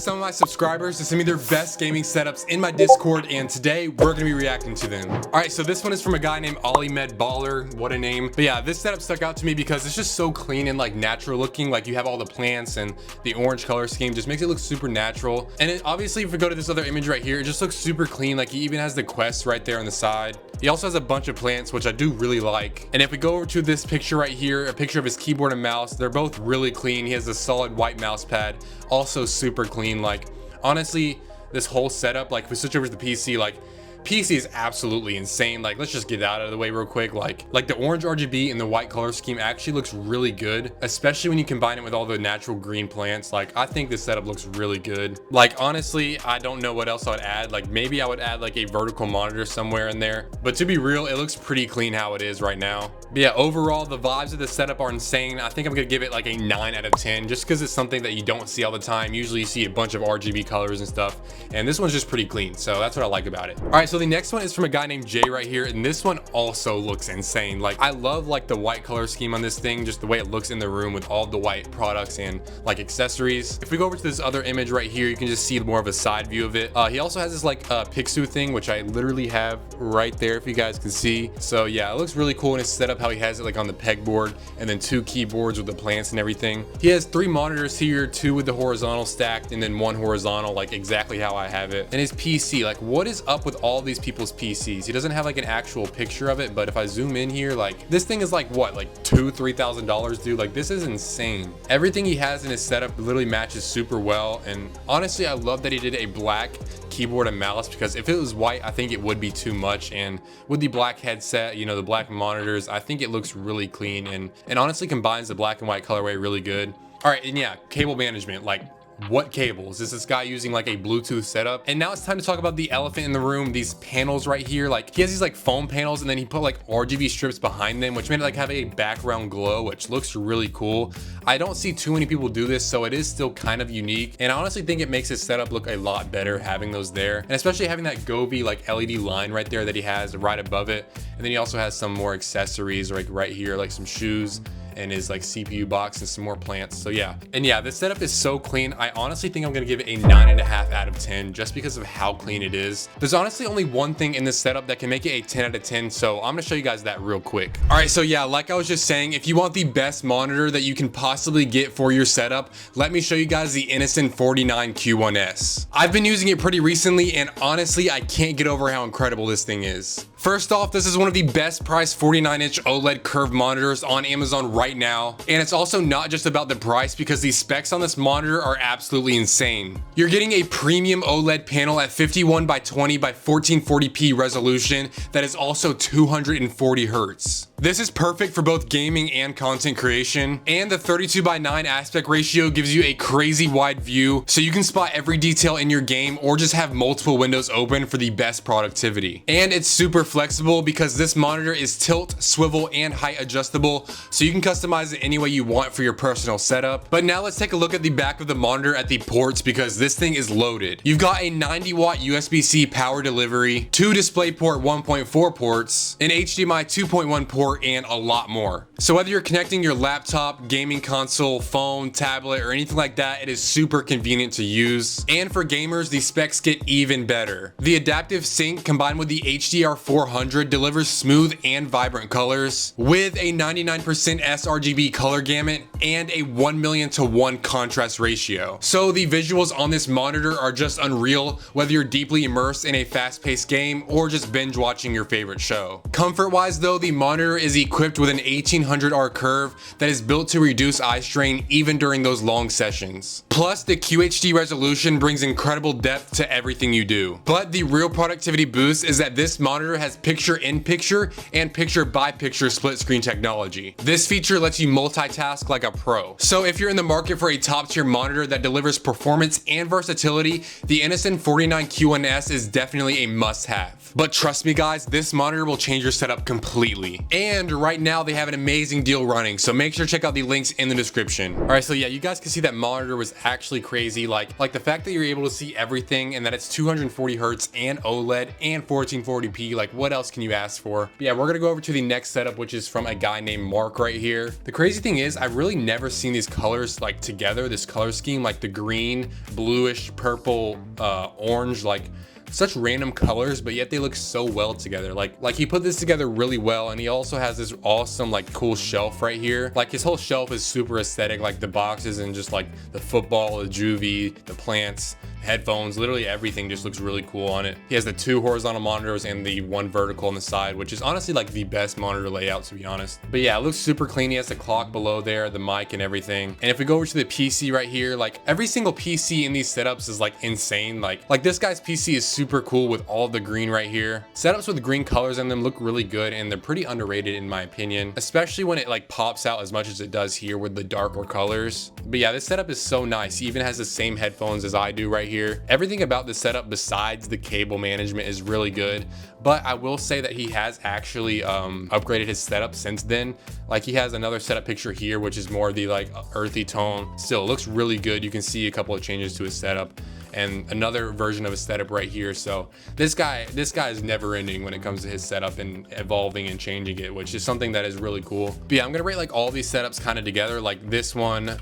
asked some of my subscribers to send me their best gaming setups in my Discord, and today we're gonna be reacting to them. All right, so this one is from a guy named OLED Baller. What a name. But yeah, this setup stuck out to me because it's just so clean and like natural looking. Like you have all the plants and the orange color scheme just makes it look super natural. And it, obviously, if we go to this other image right here, it just looks super clean. Like he even has the quest right there on the side. He also has a bunch of plants, which I do really like. And if we go over to this picture right here, a picture of his keyboard and mouse, they're both really clean. He has a solid white mouse pad, also super clean. Like honestly, this whole setup, like if we switch over to the PC, like PC is absolutely insane. Like let's just get that out of the way real quick. Like the orange RGB and the white color scheme actually looks really good, especially when you combine it with all the natural green plants. Like I think this setup looks really good. Like honestly, I don't know what else I would add. Like maybe I would add like a vertical monitor somewhere in there, but to be real, it looks pretty clean how it is right now. But yeah, overall the vibes of the setup are insane. I think I'm gonna give it like a 9 out of 10 just because it's something that you don't see all the time. Usually you see a bunch of RGB colors and stuff, and this one's just pretty clean, so that's what I like about it. All right, so the next one is from a guy named Jay right here, and this one also looks insane. Like I love like the white color scheme on this thing, just the way it looks in the room with all the white products and like accessories. If we go over to this other image right here, you can just see more of a side view of it. He also has this like Pixu thing, which I literally have right there if you guys can see. So yeah, it looks really cool in his setup, how he has it like on the pegboard and then 2 keyboards with the plants and everything. He has 3 monitors here, 2 with the horizontal stacked and then 1 horizontal, like exactly how I have it. And his PC, like what is up with all these people's PCs? He doesn't have like an actual picture of it, but if I zoom in here, like this thing is like what, like $2,000-$3,000, dude. Like this is insane. Everything he has in his setup literally matches super well, and honestly I love that he did a black keyboard and mouse, because if it was white I think it would be too much, and with the black headset, you know, the black monitors, I think it looks really clean and honestly combines the black and white colorway really good. All right, and yeah, cable management, like what cables is this guy using? Like a Bluetooth setup? And now it's time to talk about the elephant in the room, these panels right here. Like he has these like foam panels, and then he put like RGB strips behind them, which made it like have a background glow, which looks really cool. I don't see too many people do this, so it is still kind of unique, and I honestly think it makes his setup look a lot better having those there, and especially having that Govee like LED line right there that he has right above it. And then he also has some more accessories like right here, like some shoes and his like CPU box and some more plants. So yeah, and yeah, this setup is so clean. I honestly think I'm gonna give it a 9.5 out of 10 just because of how clean it is. There's honestly only one thing in this setup that can make it a 10 out of 10, so I'm gonna show you guys that real quick. All right, so yeah, like I was just saying, if you want the best monitor that you can possibly get for your setup, let me show you guys the Innocn 49Q1S. I've been using it pretty recently, and honestly I can't get over how incredible this thing is. First off, this is one of the best priced 49-inch OLED curved monitors on Amazon right now. And it's also not just about the price, because the specs on this monitor are absolutely insane. You're getting a premium OLED panel at 51 by 20 by 1440p resolution that is also 240 Hz. This is perfect for both gaming and content creation, and the 32 by 9 aspect ratio gives you a crazy wide view, so you can spot every detail in your game or just have multiple windows open for the best productivity. And it's super flexible because this monitor is tilt, swivel, and height adjustable, so you can customize it any way you want for your personal setup. But now let's take a look at the back of the monitor at the ports, because this thing is loaded. You've got a 90-watt USB-C power delivery, 2 DisplayPort 1.4 ports, an HDMI 2.1 port, and a lot more. So whether you're connecting your laptop, gaming console, phone, tablet, or anything like that, it is super convenient to use. And for gamers, the specs get even better. The adaptive sync combined with the HDR400 delivers smooth and vibrant colors with a 99% sRGB color gamut and a 1,000,000:1 contrast ratio. So the visuals on this monitor are just unreal, whether you're deeply immersed in a fast-paced game or just binge watching your favorite show. Comfort-wise though, the monitor is equipped with an 1800R curve that is built to reduce eye strain even during those long sessions. Plus, the QHD resolution brings incredible depth to everything you do. But the real productivity boost is that this monitor has picture-in-picture and picture-by-picture split screen technology. This feature lets you multitask like a pro. So if you're in the market for a top-tier monitor that delivers performance and versatility, the Innocn 49Q1S is definitely a must-have. But trust me guys, this monitor will change your setup completely. And right now they have an amazing deal running, so make sure to check out the links in the description. All right, so yeah, you guys can see that monitor was actually crazy. Like the fact that you're able to see everything and that it's 240 hertz and OLED and 1440p, like what else can you ask for? But yeah, we're gonna go over to the next setup, which is from a guy named Mark right here. The crazy thing is, I've really never seen these colors like together, this color scheme, like the green, bluish, purple, orange, like such random colors, but yet they look so well together. Like he put this together really well, and he also has this awesome like cool shelf right here. Like his whole shelf is super aesthetic, like the boxes and just like the football, the juvie, the plants, headphones, literally everything just looks really cool on it. He has the 2 horizontal monitors and the 1 vertical on the side, which is honestly like the best monitor layout, to be honest. But yeah, it looks super clean. He has the clock below there, the mic and everything. And if we go over to the PC right here, like every single PC in these setups is like insane. Like this guy's PC is super cool with all the green right here. Setups with green colors in them look really good, and they're pretty underrated in my opinion, especially when it like pops out as much as it does here with the darker colors. But yeah, this setup is so nice. He even has the same headphones as I do right here. Everything about the setup besides the cable management is really good, but I will say that he has actually upgraded his setup since then. Like he has another setup picture here, which is more the like earthy tone. Still, it looks really good. You can see a couple of changes to his setup and another version of his setup right here. So this guy is never ending when it comes to his setup and evolving and changing it, which is something that is really cool. But yeah, I'm gonna rate like all these setups kind of together, like this one.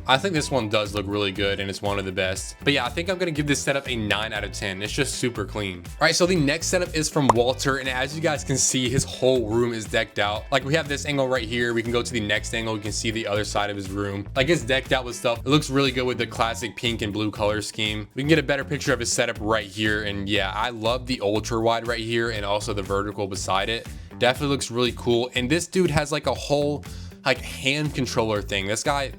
I think this one does look really good and it's one of the best. But yeah, I think I'm gonna give this setup a 9 out of 10. It's just super clean. All right, so the next setup is from Walter, and as you guys can see, his whole room is decked out. Like we have this angle right here. We can go to the next angle. You can see the other side of his room. Like it's decked out with stuff. It looks really good with the classic pink and blue color scheme. We can get a better picture of his setup right here. And yeah, I love the ultra wide right here and also the vertical beside it. Definitely looks really cool. And this dude has like a whole like hand controller thing. This guy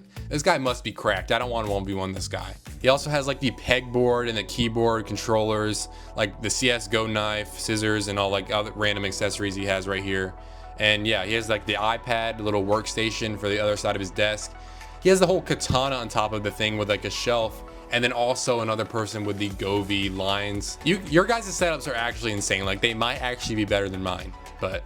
must be cracked. I don't want to 1v1 this guy. He also has like the pegboard and the keyboard controllers, like the CSGO knife, scissors, and all like other random accessories he has right here. And yeah, he has like the iPad, a little workstation for the other side of his desk. He has the whole katana on top of the thing with like a shelf, and then also another person with the Govee lines. Your guys' setups are actually insane. Like they might actually be better than mine, but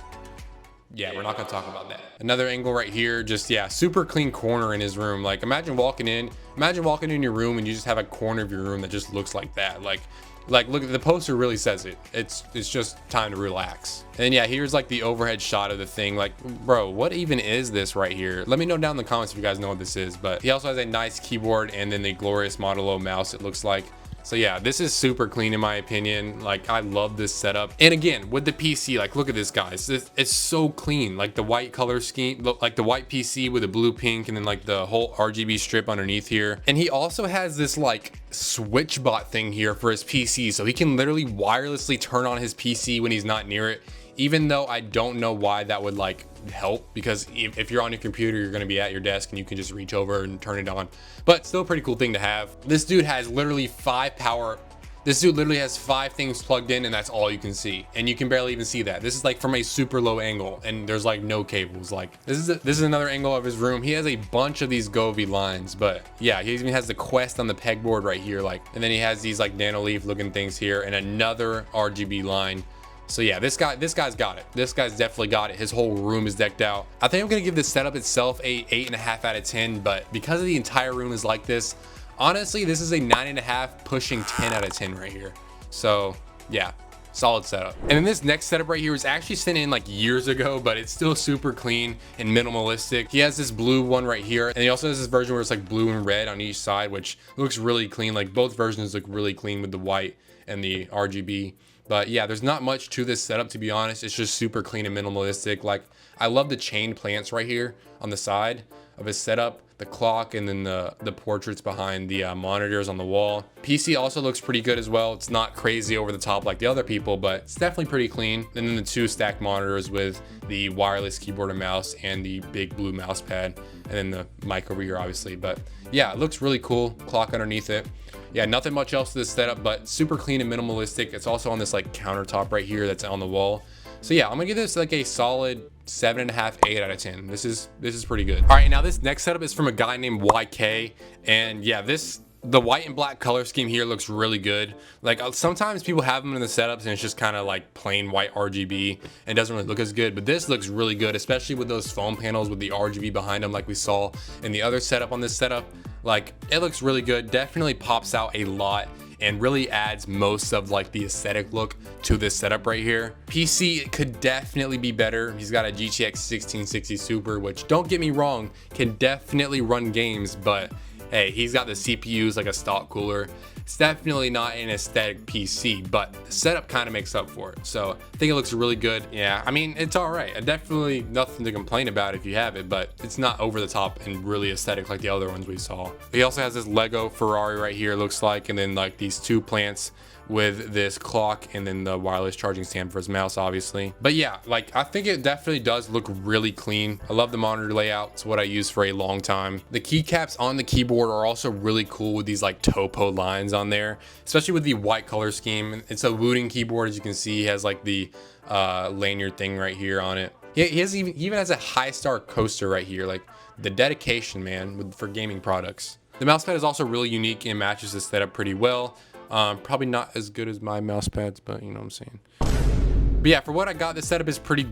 yeah, we're not gonna talk about that. Another angle right here, just yeah, super clean corner in his room. Like imagine walking in your room and you just have a corner of your room that just looks like that. Like look, the poster really says it. It's just time to relax. And yeah, here's like the overhead shot of the thing. Like, bro, what even is this right here? Let me know down in the comments if you guys know what this is. But he also has a nice keyboard and then the glorious Model O mouse, it looks like. So yeah, this is super clean in my opinion. Like I love this setup. And again, with the PC, like look at this guys, it's so clean. Like the white color scheme, like the white PC with the blue pink and then like the whole RGB strip underneath here. And he also has this like switch bot thing here for his PC. So he can literally wirelessly turn on his PC when he's not near it. Even though I don't know why that would like help, because if you're on your computer, you're going to be at your desk and you can just reach over and turn it on. But still a pretty cool thing to have. This dude has literally 5 power. This dude literally has 5 things plugged in and that's all you can see. And you can barely even see that. This is like from a super low angle and there's like no cables. Like this is another angle of his room. He has a bunch of these Govee lines, but yeah, he even has the Quest on the pegboard right here. Like, and then he has these like nanoleaf looking things here and another RGB line. So yeah, this guy's got it. This guy's definitely got it. His whole room is decked out. I think I'm gonna give this setup itself a 8.5 out of 10, but because the entire room is like this, honestly, this is a 9.5 pushing 10 out of 10 right here. So yeah, solid setup. And then this next setup right here was actually sent in like years ago, but it's still super clean and minimalistic. He has this blue one right here, and he also has this version where it's like blue and red on each side, which looks really clean. Like both versions look really clean with the white and the RGB. But yeah, there's not much to this setup, to be honest. It's just super clean and minimalistic. Like I love the chained plants right here on the side of his setup, the clock, and then the portraits behind the monitors on the wall. PC also looks pretty good as well. It's not crazy over the top like the other people, but it's definitely pretty clean. And then the 2 stacked monitors with the wireless keyboard and mouse and the big blue mouse pad, and then the mic over here obviously. But yeah, it looks really cool. Clock underneath it. Yeah, nothing much else to this setup, but super clean and minimalistic. It's also on this like countertop right here that's on the wall. So yeah, I'm gonna give this like a solid 7.5, 8 out of 10. This is pretty good. All right, now this next setup is from a guy named YK, and yeah, this The white and black color scheme here looks really good. Like sometimes people have them in the setups and it's just kind of like plain white RGB and doesn't really look as good, but this looks really good, especially with those foam panels with the RGB behind them like we saw in the other setup on this setup. Like it looks really good, definitely pops out a lot and really adds most of like the aesthetic look to this setup right here. PC could definitely be better. He's got a GTX 1660 Super, which don't get me wrong, can definitely run games, but hey, he's got the CPUs like a stock cooler. It's definitely not an aesthetic PC, but the setup kind of makes up for it. So I think it looks really good. Yeah, I mean, it's all right. Definitely nothing to complain about if you have it, but it's not over the top and really aesthetic like the other ones we saw. He also has this Lego Ferrari right here, looks like, and then like these two plants with this clock and then the wireless charging stand for his mouse, obviously. But yeah, like I think it definitely does look really clean. I love the monitor layout. It's what I used for a long time. The keycaps on the keyboard are also really cool with these like topo lines on there, especially with the white color scheme. It's a wooden keyboard, as you can see. He has like the lanyard thing right here on it. He even has a high star coaster right here. Like the dedication, man, for gaming products. The mousepad is also really unique and matches the setup pretty well. Probably not as good as my mouse pads, but you know what I'm saying. But yeah, for what I got, the setup is pretty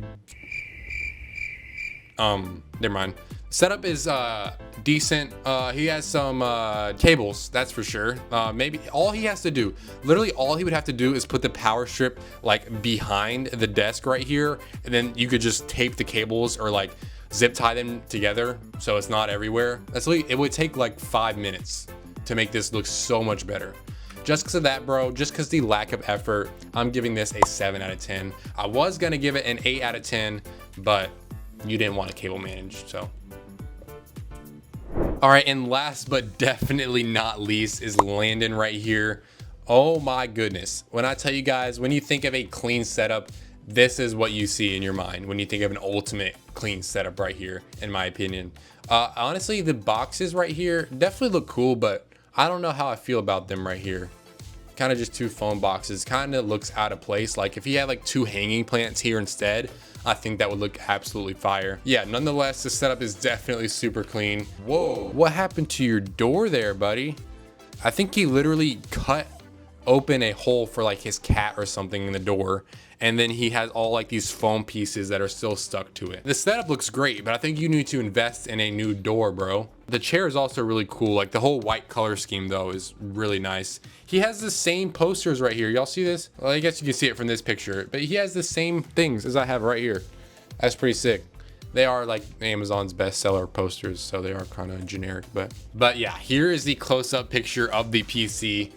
never mind. Setup is decent. He has some cables, that's for sure. Maybe all he has to do, literally all he would have to do is put the power strip like behind the desk right here, and then you could just tape the cables or like zip tie them together so it's not everywhere. That's literally, it would take like 5 minutes to make this look so much better. Just because of that, bro, just because the lack of effort, I'm giving this a 7 out of 10. I was gonna give it an 8 out of 10, but you didn't want to cable manage, so. All right, and last but definitely not least is Landon right here. Oh my goodness. When I tell you guys, when you think of a clean setup, this is what you see in your mind when you think of an ultimate clean setup right here, in my opinion. Honestly, the boxes right here definitely look cool, but I don't know how I feel about them right here. Kind of just two foam boxes, kind of looks out of place. Like if he had like two hanging plants here instead, I think that would look absolutely fire. Yeah, nonetheless, the setup is definitely super clean. Whoa, what happened to your door there, buddy? I think he literally cut open a hole for like his cat or something in the door, and then he has all like these foam pieces that are still stuck to it. The setup looks great, but I think you need to invest in a new door, bro. The chair is also really cool. Like the whole white color scheme though is really nice. He has the same posters right here. Y'all see this? Well, I guess you can see it from this picture, but he has the same things as I have right here. That's pretty sick. They are like Amazon's bestseller posters, so they are kind of generic, but yeah, here is the close-up picture of the PC.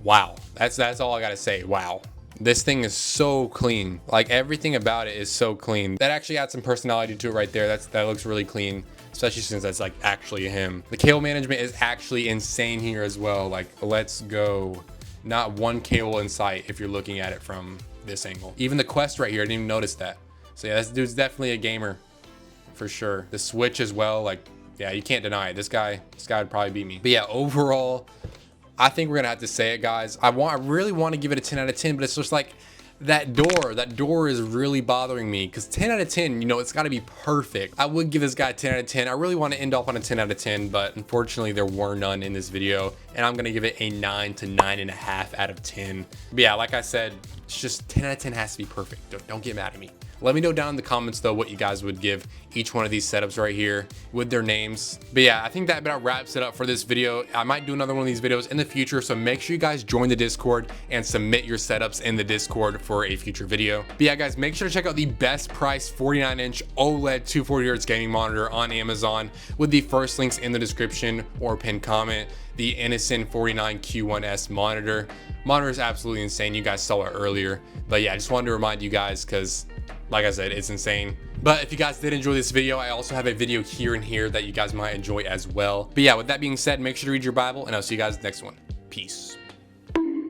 Wow, that's all I gotta say. Wow, this thing is so clean. Like everything about it is so clean. That actually adds some personality to it right there. That looks really clean, especially since that's like actually him. The cable management is actually insane here as well. Like let's go. Not one cable in sight if you're looking at it from this angle. Even the Quest right here, I didn't even notice that. So yeah, this dude's definitely a gamer for sure. The Switch as well, like yeah, you can't deny it. This guy would probably beat me. But yeah, overall, I think we're gonna have to say it, guys. I really want to give it a 10 out of 10, but it's just like that door is really bothering me, because 10 out of 10, you know, it's got to be perfect. I would give this guy 10 out of 10. I really want to end off on a 10 out of 10, but unfortunately there were none in this video, and I'm gonna give it a 9 to 9.5 out of 10. But yeah, like I said, it's just 10 out of 10 has to be perfect. Don't get mad at me. Let me know down in the comments though what you guys would give each one of these setups right here with their names. But yeah, I think that about wraps it up for this video. I might do another one of these videos in the future, so make sure you guys join the Discord and submit your setups in the Discord for a future video. But yeah, guys, make sure to check out the best price 49-inch OLED 240Hz gaming monitor on Amazon with the first links in the description or pinned comment. The Innocn 49Q1S monitor. Monitor is absolutely insane. You guys saw it earlier. But yeah, I just wanted to remind you guys because, like I said, it's insane. But if you guys did enjoy this video, I also have a video here and here that you guys might enjoy as well. But yeah, with that being said, make sure to read your Bible, and I'll see you guys next one. Peace.